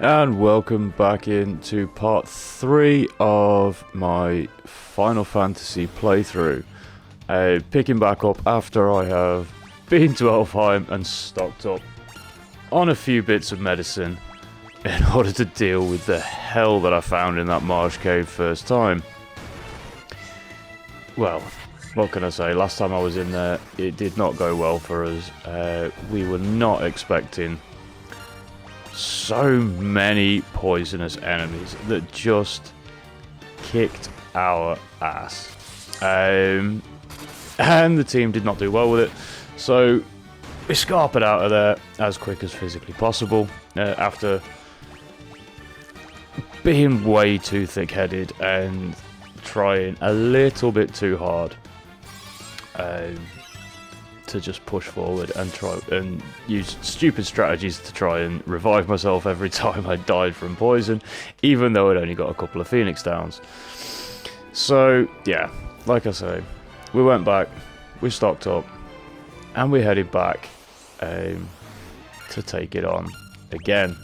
And welcome back into part 3 of my Final Fantasy playthrough. Picking back up after I have been to Elfheim and stocked up on a few bits of medicine in order to deal with the hell that I found in that marsh cave first time. Well, what can I say? Last time I was in there, it did not go well for us. We were not expecting so many poisonous enemies that just kicked our ass. And the team did not do well with it, so we scarpered out of there as quick as physically possible after being way too thick-headed and trying a little bit too hard to just push forward and try and use stupid strategies to try and revive myself every time I died from poison, even though I'd only got a couple of Phoenix downs. So yeah, like I say, we went back, we stocked up, and we headed back to take it on again.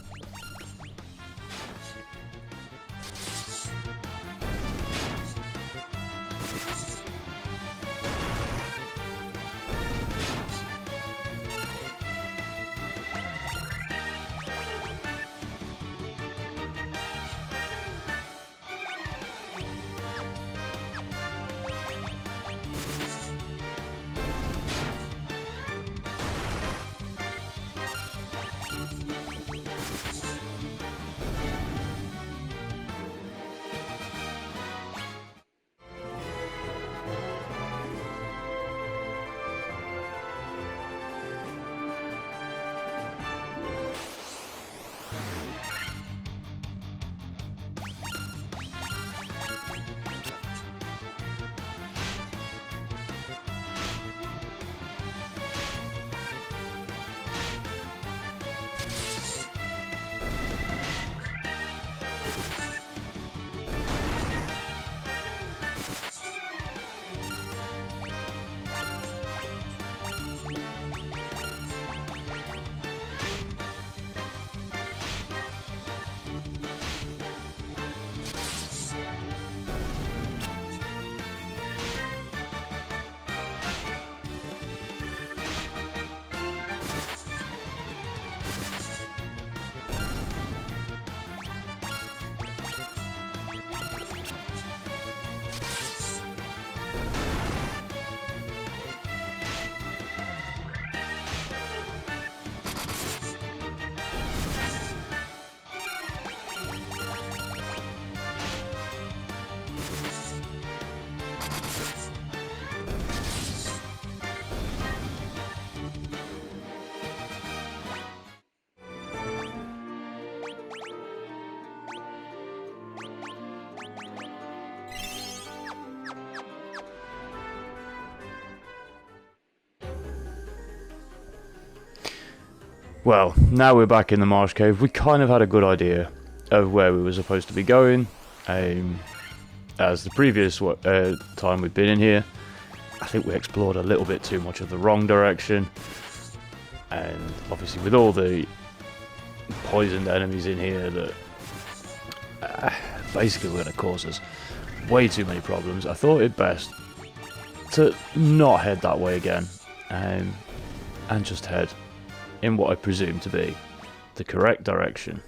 Well, now we're back in the marsh cave. We kind of had a good idea of where we were supposed to be going. As the previous time we've been in here, I think we explored a little bit too much of the wrong direction. And obviously with all the poisoned enemies in here that basically were going to cause us way too many problems, I thought it best to not head that way again and just head in what I presume to be the correct direction.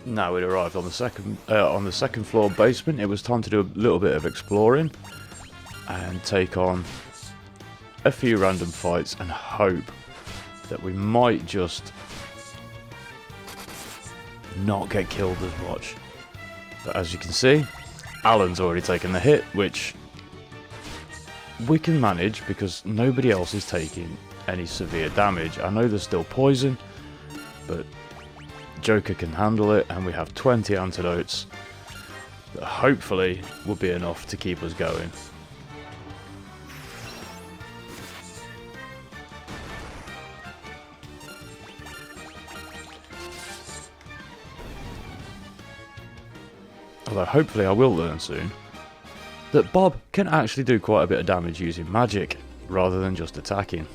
Now we'd arrived on the second floor basement. It was time to do a little bit of exploring and take on a few random fights and hope that we might just not get killed as much. But as you can see, Alan's already taken the hit, which we can manage because nobody else is taking any severe damage. I know there's still poison, but Joker can handle it, and we have 20 antidotes that hopefully will be enough to keep us going. Although hopefully I will learn soon that Bob can actually do quite a bit of damage using magic rather than just attacking.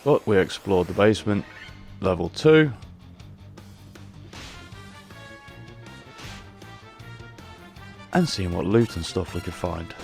But we explored the basement, level 2. And seeing what loot and stuff we could find.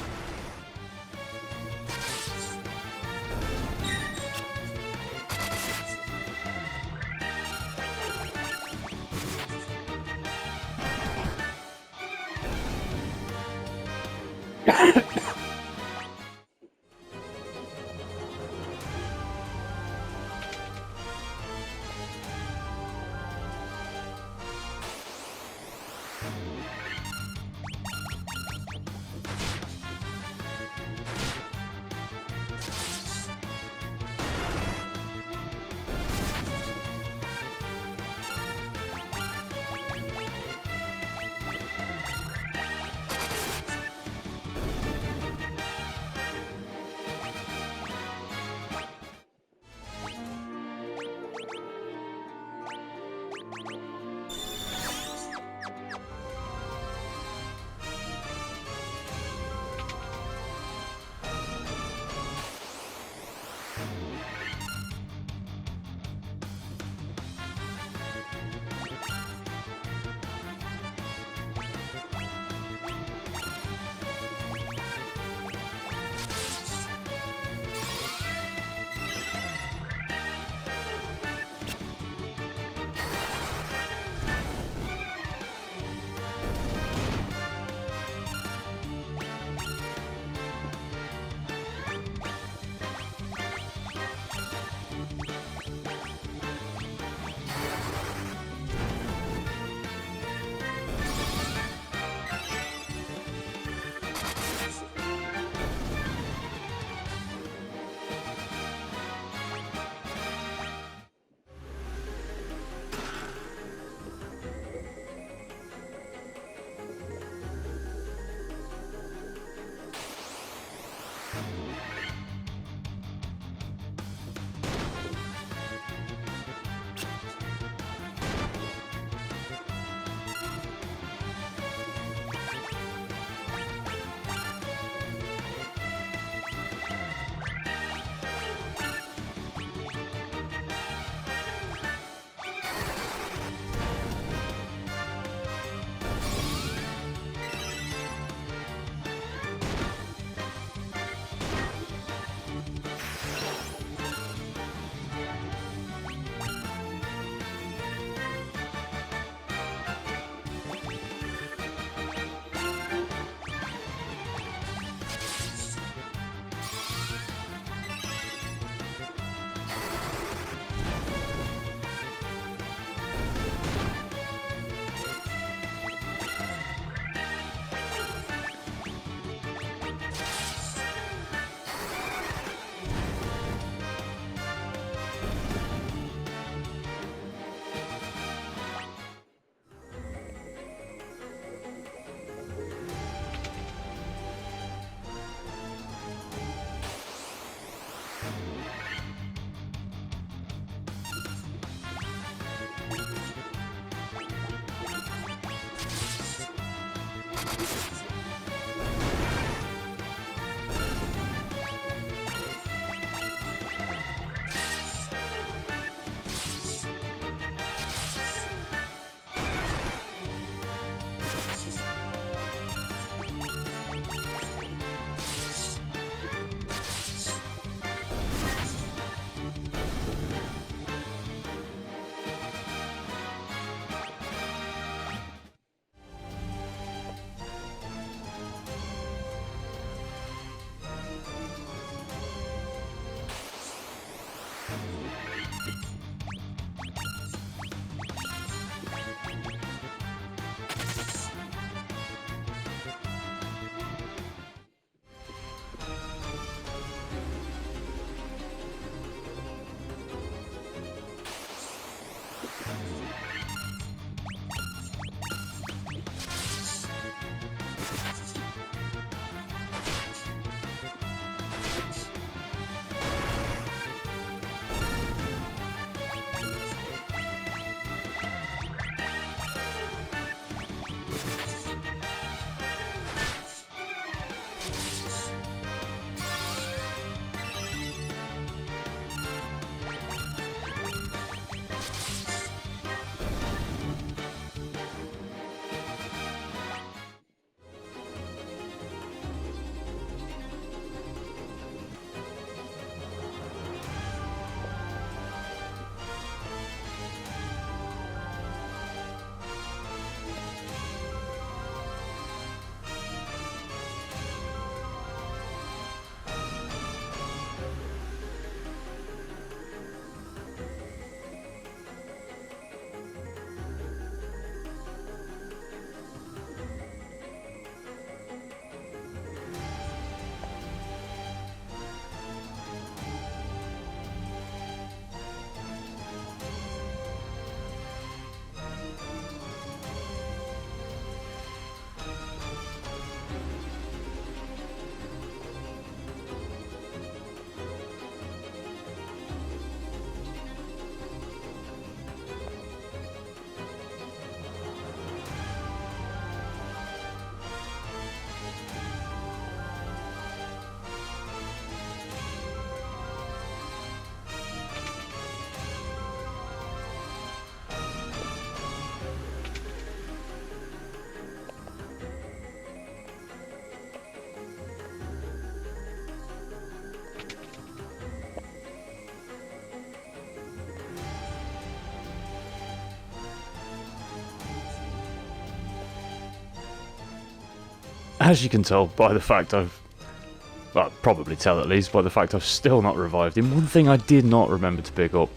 as you can tell by the fact well, probably tell at least by the fact I've still not revived him, one thing I did not remember to pick up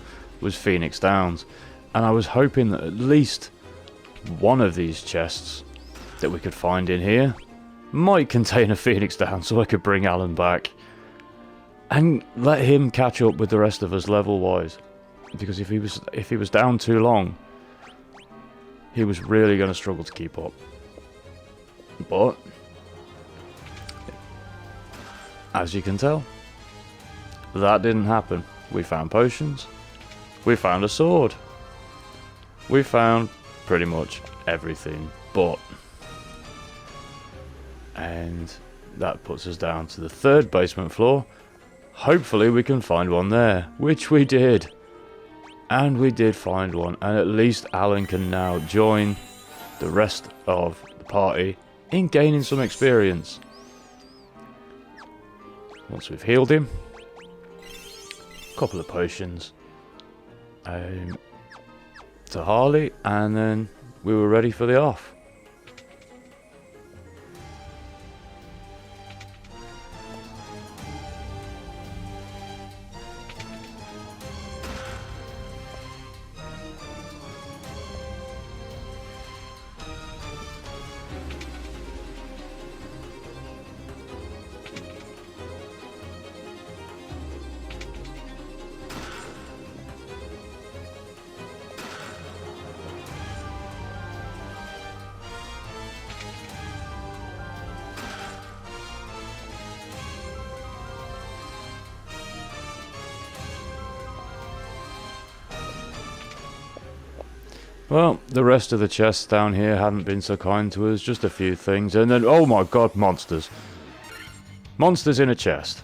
was Phoenix Downs. And I was hoping that at least one of these chests that we could find in here might contain a Phoenix Down so I could bring Alan back and let him catch up with the rest of us level-wise. Because if he was down too long, he was really going to struggle to keep up. But as you can tell, that didn't happen. We found potions. We found a sword. We found pretty much everything but. And that puts us down to the 3rd basement floor. Hopefully we can find one there, which we did. And we did find one, and at least Alan can now join the rest of the party in gaining some experience. Once we've healed him, a couple of potions to Harley, and then we were ready for the off. Well, the rest of the chests down here hadn't been so kind to us, just a few things, and then, oh my god, monsters. Monsters in a chest.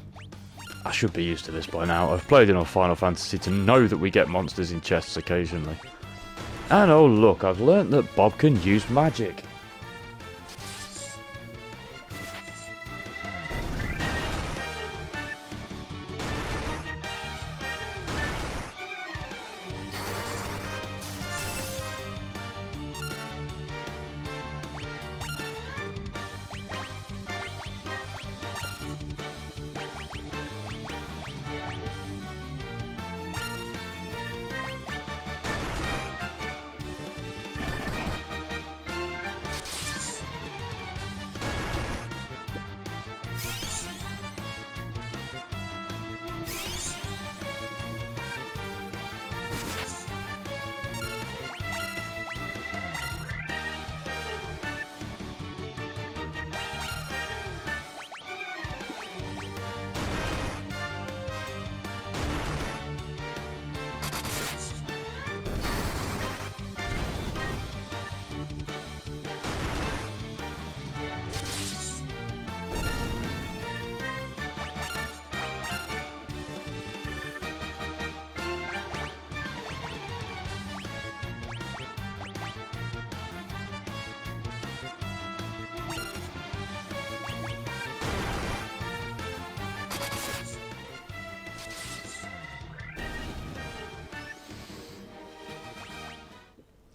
I should be used to this by now. I've played enough Final Fantasy to know that we get monsters in chests occasionally. And oh look, I've learnt that Bob can use magic.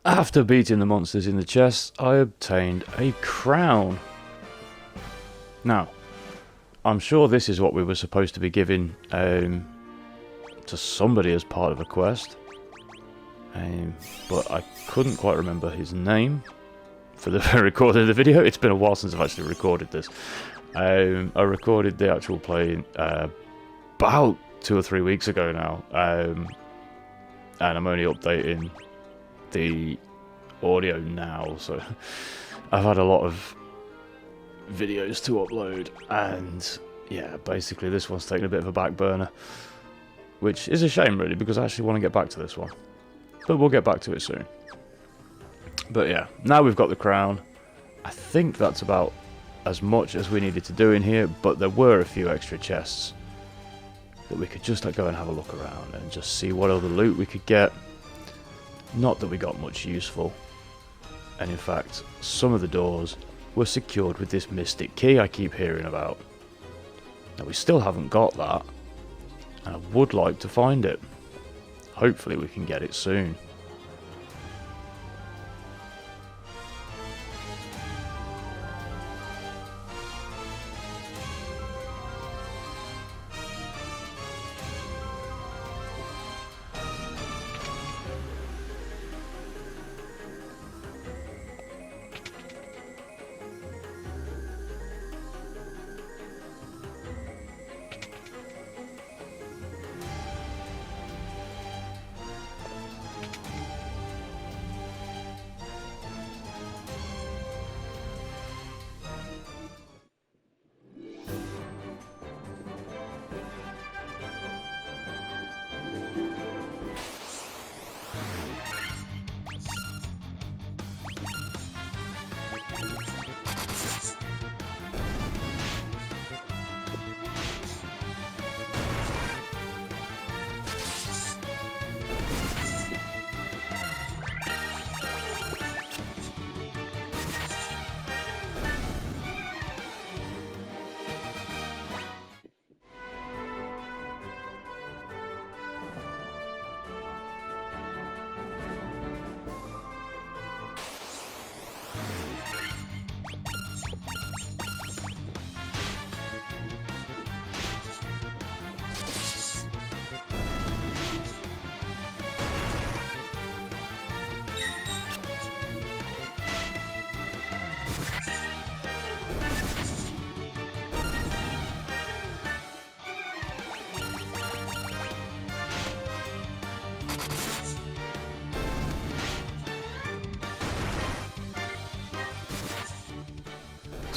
After beating the monsters in the chest, I obtained a crown. Now, I'm sure this is what we were supposed to be giving to somebody as part of a quest. But I couldn't quite remember his name for the recording of the video. It's been a while since I've actually recorded this. I recorded the actual play about 2 or 3 weeks ago now. And I'm only updating the audio now, so I've had a lot of videos to upload, and yeah, basically this one's taken a bit of a back burner, which is a shame really, because I actually want to get back to this one, but we'll get back to it soon. But yeah, now we've got the crown. I think that's about as much as we needed to do in here, but there were a few extra chests that we could just go and have a look around and just see what other loot we could get. Not that we got much useful, and in fact some of the doors were secured with this mystic key I keep hearing about. Now we still haven't got that, and I would like to find it. Hopefully we can get it soon.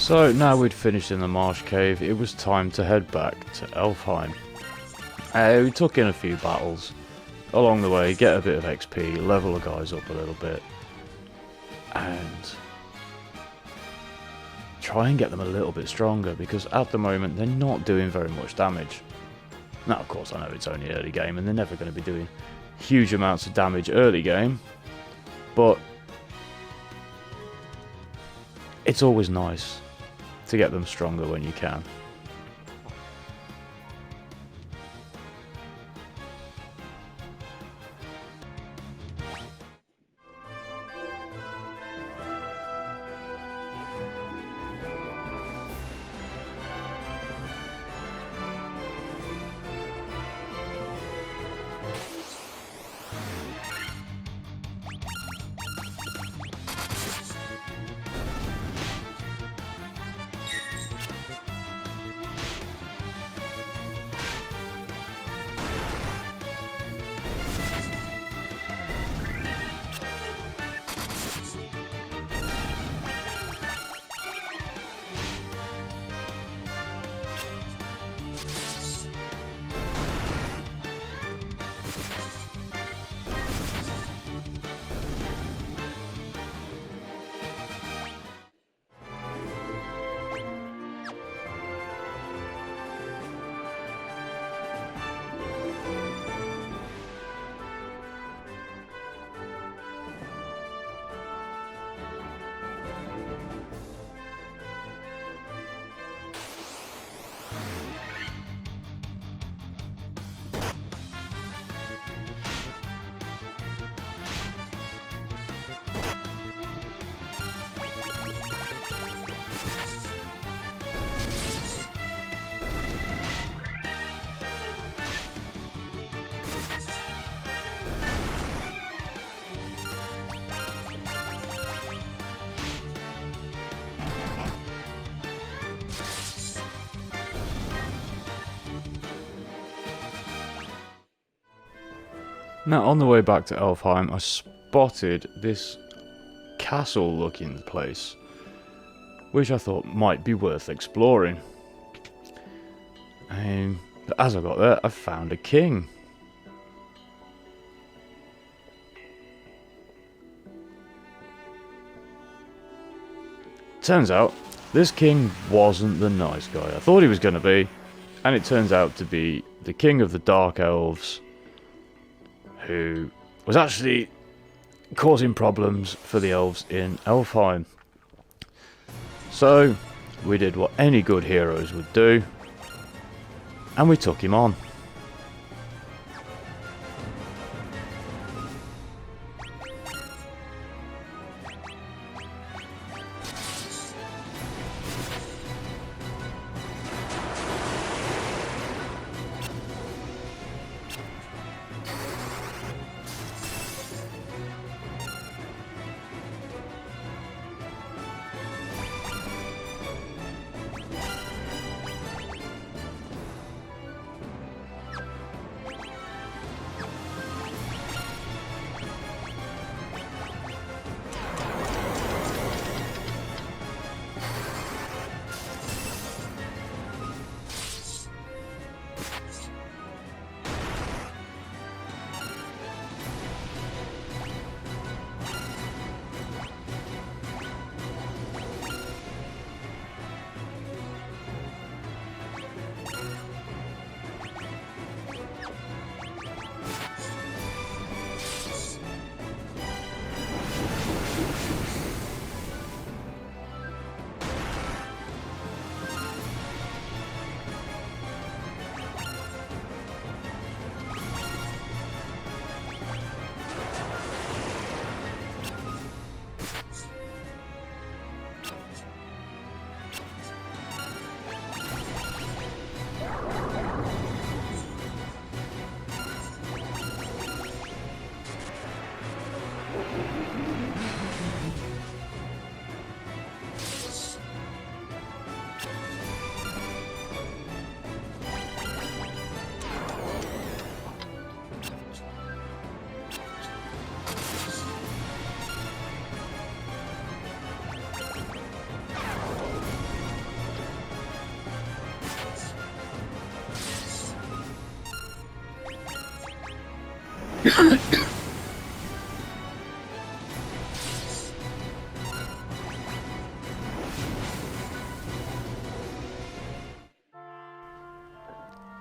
So now we'd finished in the Marsh Cave, it was time to head back to Elfheim. We took in a few battles along the way, get a bit of XP, level the guys up a little bit, and try and get them a little bit stronger, because at the moment they're not doing very much damage. Now of course I know it's only early game and they're never going to be doing huge amounts of damage early game, but it's always nice to get them stronger when you can. Now on the way back to Elfheim I spotted this castle looking place, which I thought might be worth exploring. But as I got there I found a king. Turns out this king wasn't the nice guy I thought he was going to be, and it turns out to be the king of the Dark Elves, who was actually causing problems for the elves in Elfheim. So we did what any good heroes would do, and we took him on.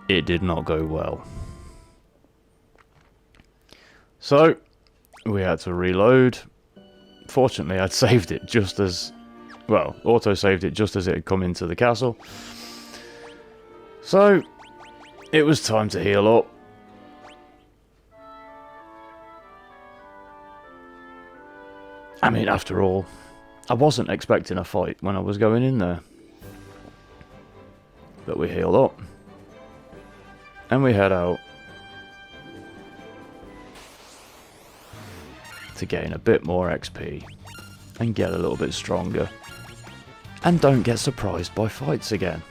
It did not go well. So, we had to reload. Fortunately, I'd saved it just as... well, auto-saved it just as it had come into the castle. So, it was time to heal up. I mean, after all, I wasn't expecting a fight when I was going in there. But we heal up. And we head out to gain a bit more XP and get a little bit stronger. And don't get surprised by fights again.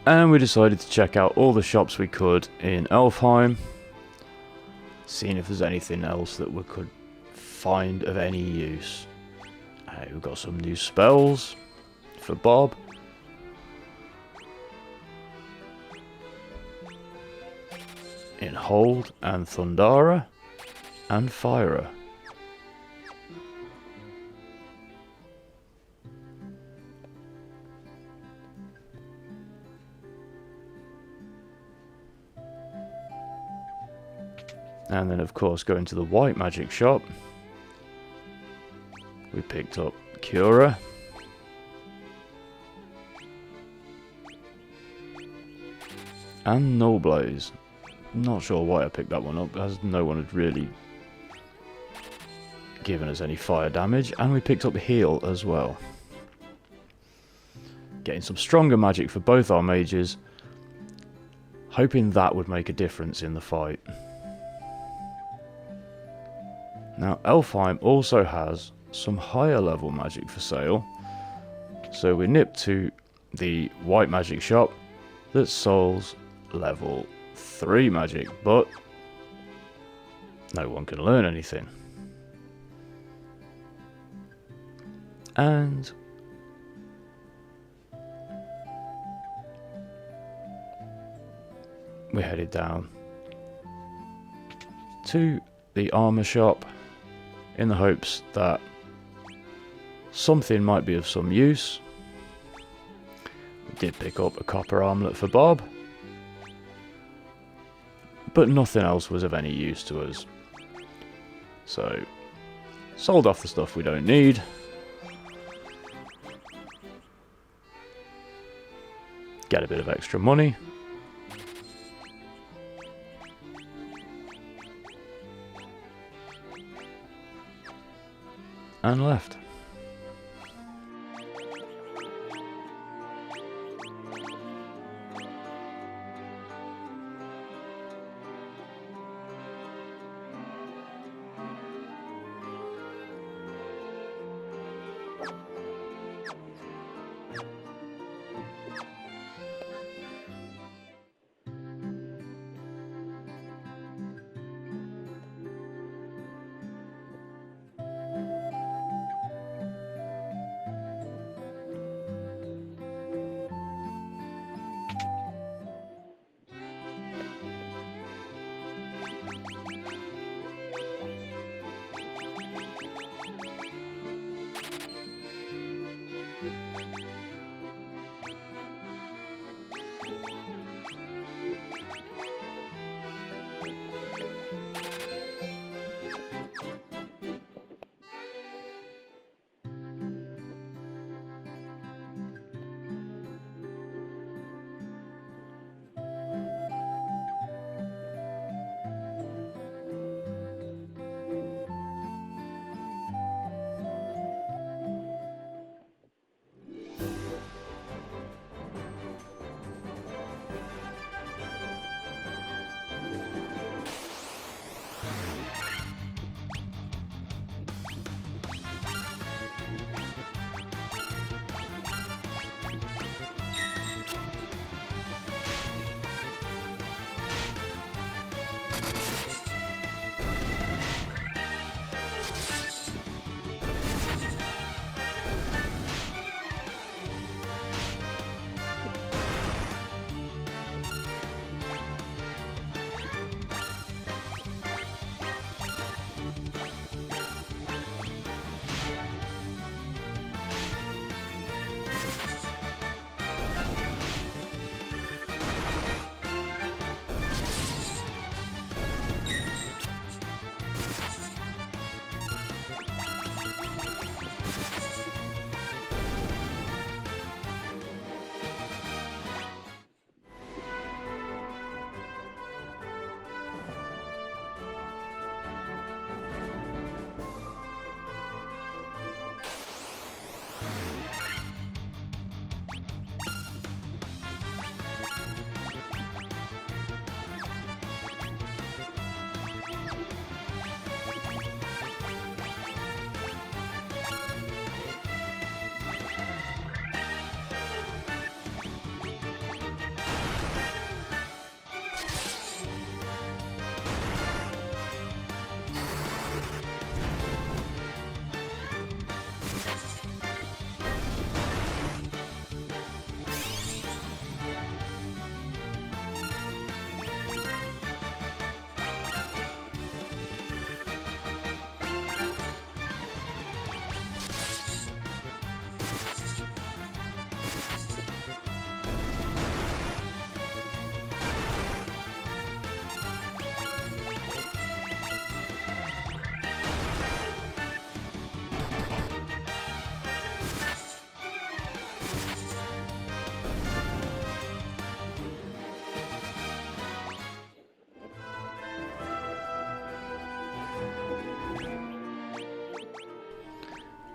And we decided to check out all the shops we could in Elfheim, seeing if there's anything else that we could find of any use. We've got some new spells for Bob. In Hold and Thundara and Fyra. And then, of course, going to the White Magic shop, we picked up Cura. And Nullblaze. Not sure why I picked that one up, as no one had really given us any fire damage. And we picked up Heal as well. Getting some stronger magic for both our mages, hoping that would make a difference in the fight. Now, Elfheim also has some higher level magic for sale, so we nip to the White Magic shop that sells level 3 magic, but no one can learn anything. And we headed down to the armor shop in the hopes that something might be of some use. We did pick up a copper armlet for Bob, but nothing else was of any use to us. So, sold off the stuff we don't need. Get a bit of extra money. and left.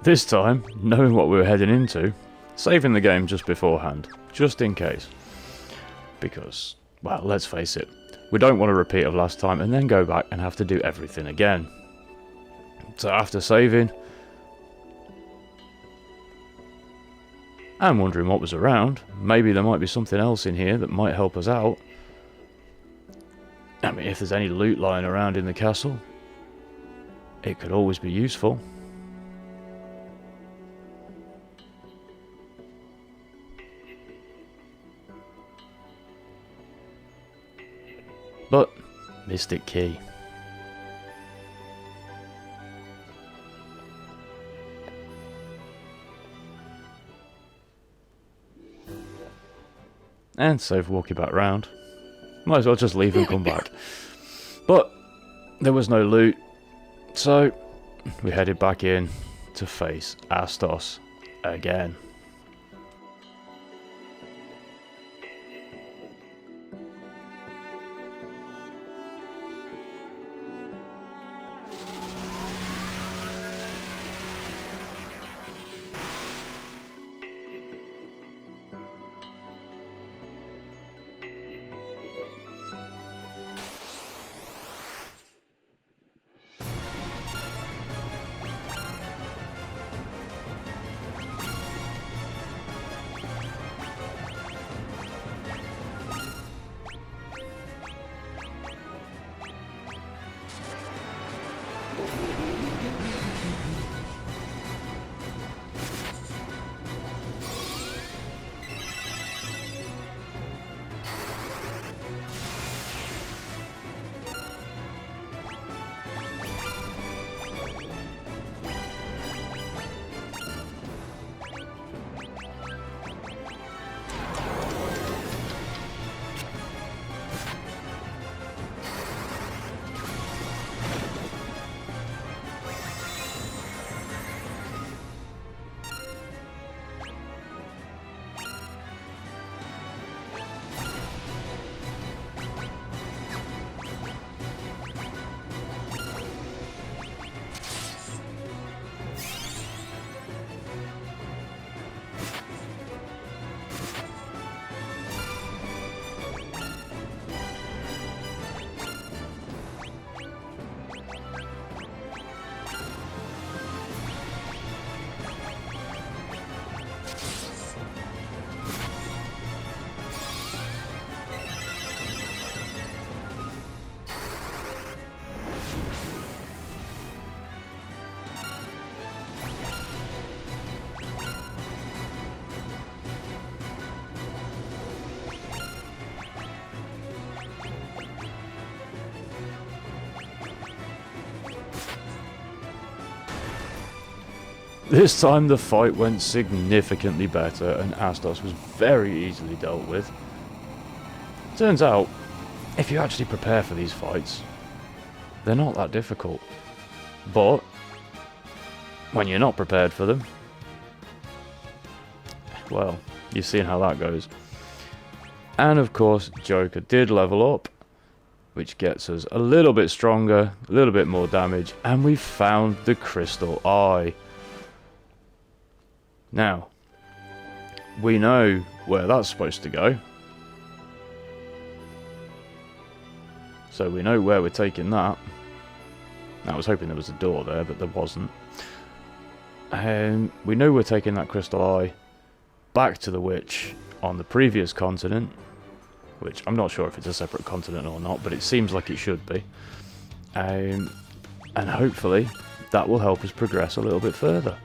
This time, knowing what we were heading into, saving the game just beforehand, just in case. Because, well, let's face it, we don't want a repeat of last time and then go back and have to do everything again. So after saving, and wondering what was around, maybe there might be something else in here that might help us out. I mean, if there's any loot lying around in the castle, it could always be useful. But, Mystic Key. And save walking back round. Might as well just leave and come back. But, there was no loot, so we headed back in to face Astos again. This time the fight went significantly better and Astos was very easily dealt with. Turns out, if you actually prepare for these fights, they're not that difficult. But when you're not prepared for them, well, you've seen how that goes. And of course, Joker did level up, which gets us a little bit stronger, a little bit more damage, and we found the Crystal Eye. Now, we know where that's supposed to go. So we know where we're taking that. I was hoping there was a door there, but there wasn't. We know we're taking that Crystal Eye back to the Witch on the previous continent, which I'm not sure if it's a separate continent or not, but it seems like it should be. And hopefully that will help us progress a little bit further.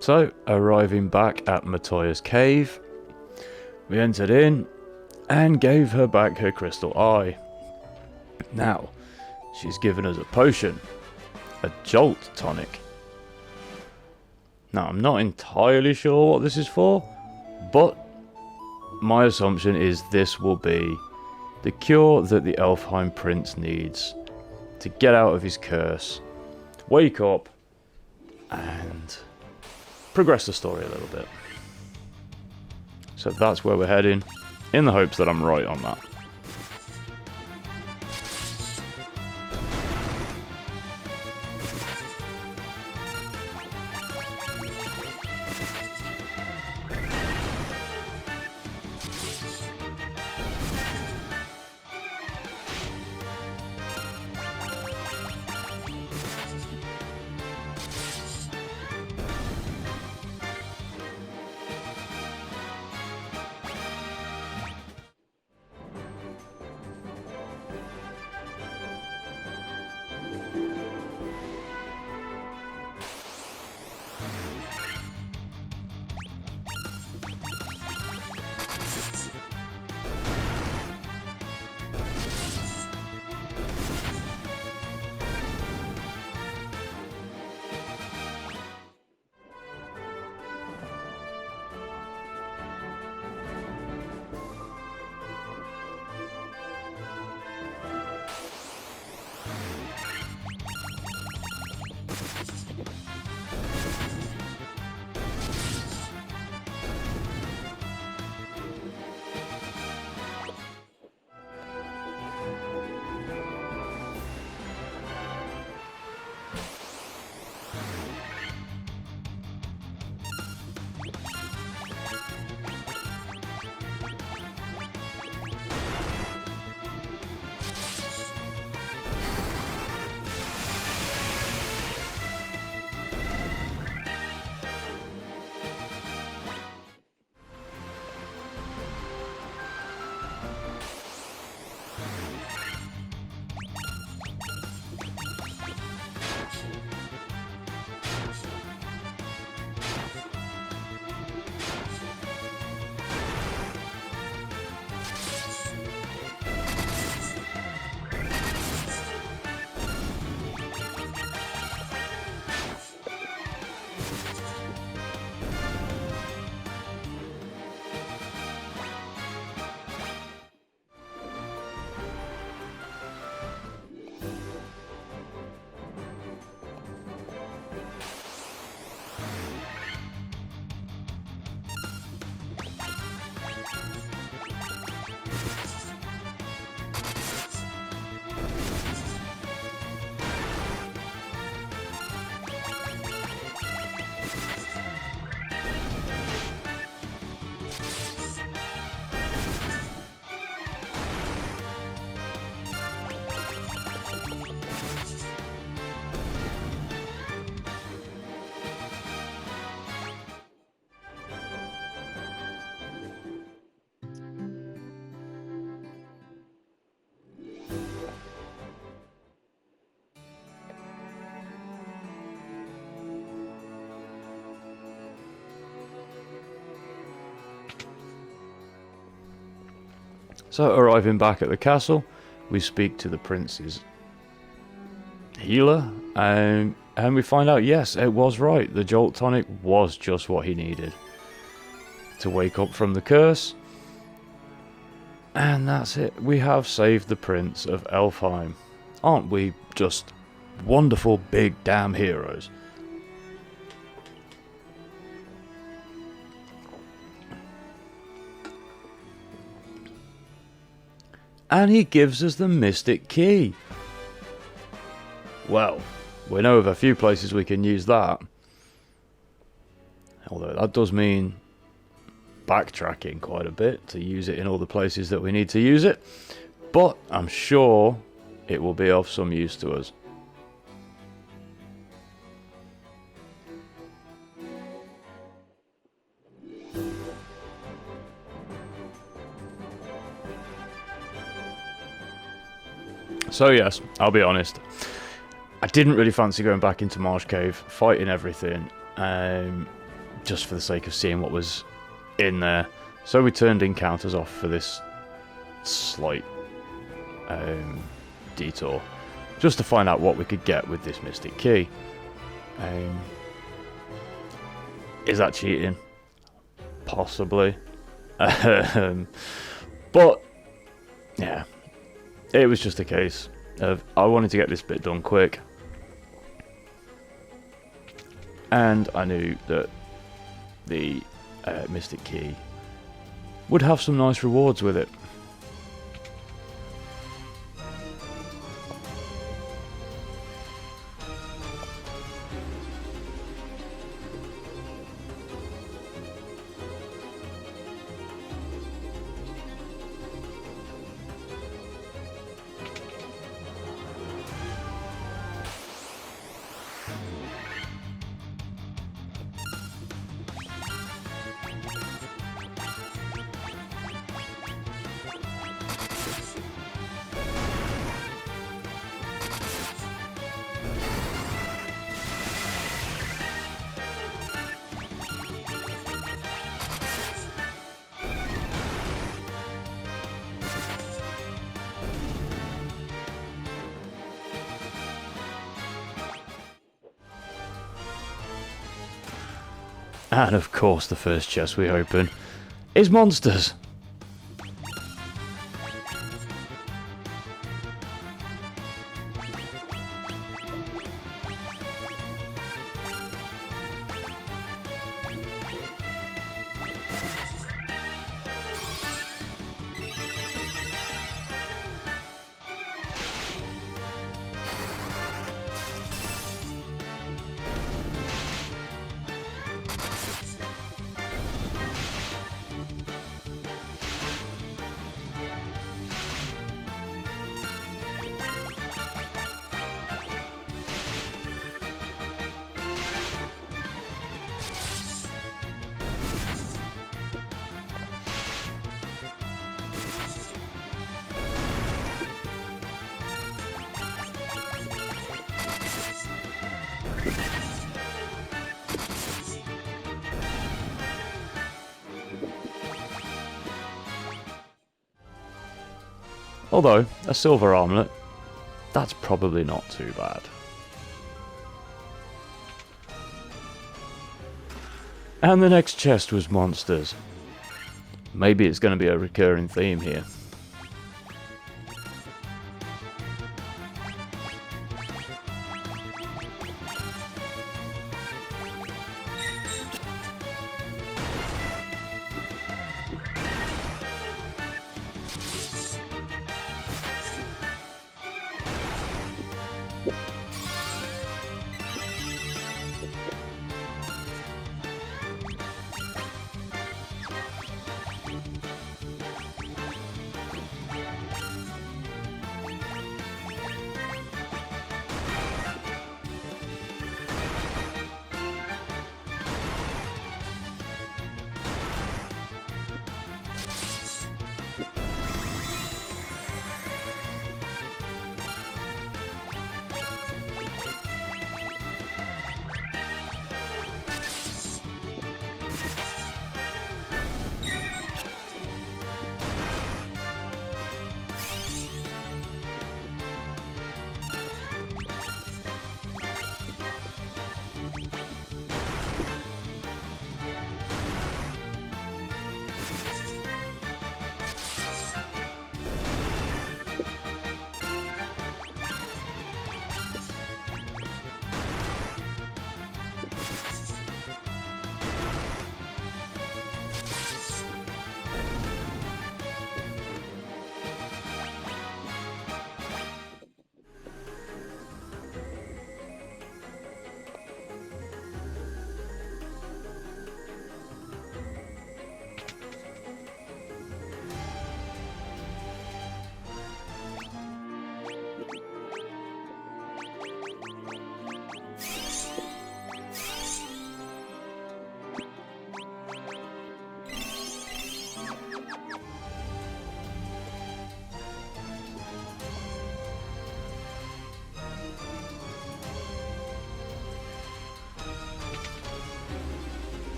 So, arriving back at Matoya's cave, we entered in and gave her back her crystal eye. Now, she's given us a potion, a Jolt tonic. Now, I'm not entirely sure what this is for, but my assumption is this will be the cure that the Elfheim Prince needs to get out of his curse, wake up, and progress the story a little bit. So that's where we're heading, in the hopes that I'm right on that. So, arriving back at the castle, we speak to the prince's healer, and we find out, yes, it was right. The Jolt tonic was just what he needed to wake up from the curse. And that's it. We have saved the Prince of Elfheim. Aren't we just wonderful big damn heroes? And he gives us the Mystic Key. Well, we know of a few places we can use that. Although that does mean backtracking quite a bit to use it in all the places that we need to use it. But I'm sure it will be of some use to us. So yes, I'll be honest. I didn't really fancy going back into Marsh Cave, fighting everything. just for the sake of seeing what was in there. So we turned encounters off for this slight detour, just to find out what we could get with this Mystic Key. Is that cheating? Possibly. But yeah, it was just a case of I wanted to get this bit done quick, and I knew that the Mystic Key would have some nice rewards with it. And of course the first chest we open is monsters. Although, a silver armlet, that's probably not too bad. And the next chest was monsters. Maybe it's going to be a recurring theme here.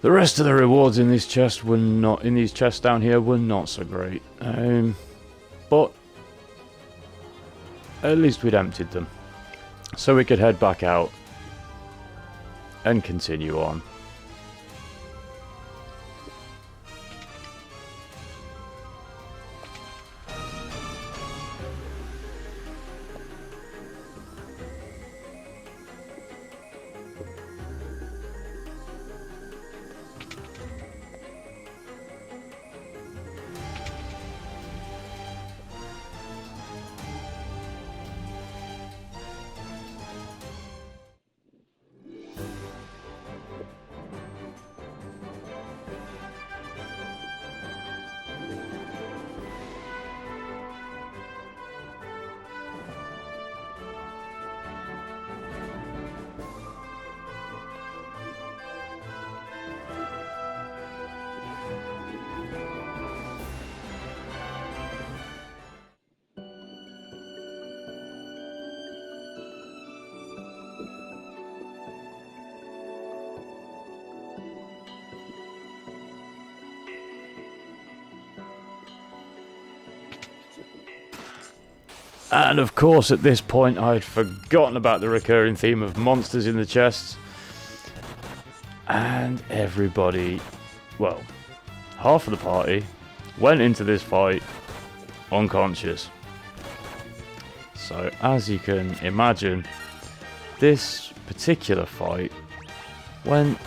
The rest of the rewards in these chests were not in these chests down here were not so great. But at least we'd emptied them, so we could head back out and continue on. And of course, at this point, I had forgotten about the recurring theme of monsters in the chests. And everybody, well, half of the party went into this fight unconscious. So, as you can imagine, this particular fight went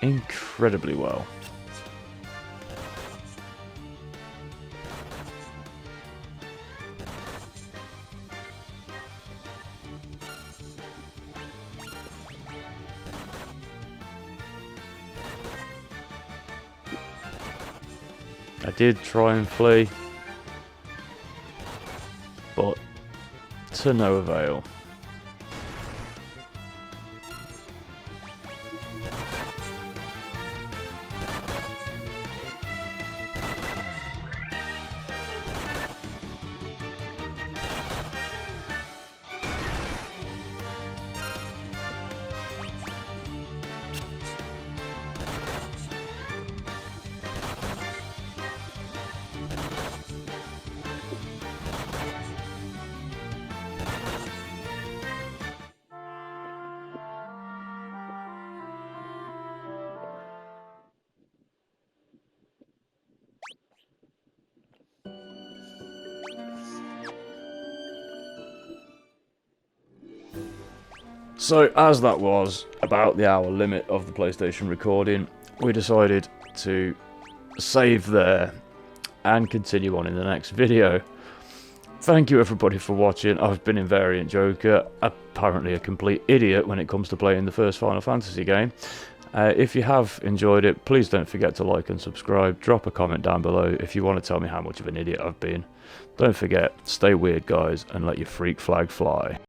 incredibly well. I did try and flee, but to no avail. So, as that was about the hour limit of the PlayStation recording, we decided to save there and continue on in the next video. Thank you everybody for watching. I've been Invariant Joker, apparently a complete idiot when it comes to playing the first Final Fantasy game. If you have enjoyed it, please don't forget to like and subscribe. Drop a comment down below if you want to tell me how much of an idiot I've been. Don't forget, stay weird guys and let your freak flag fly.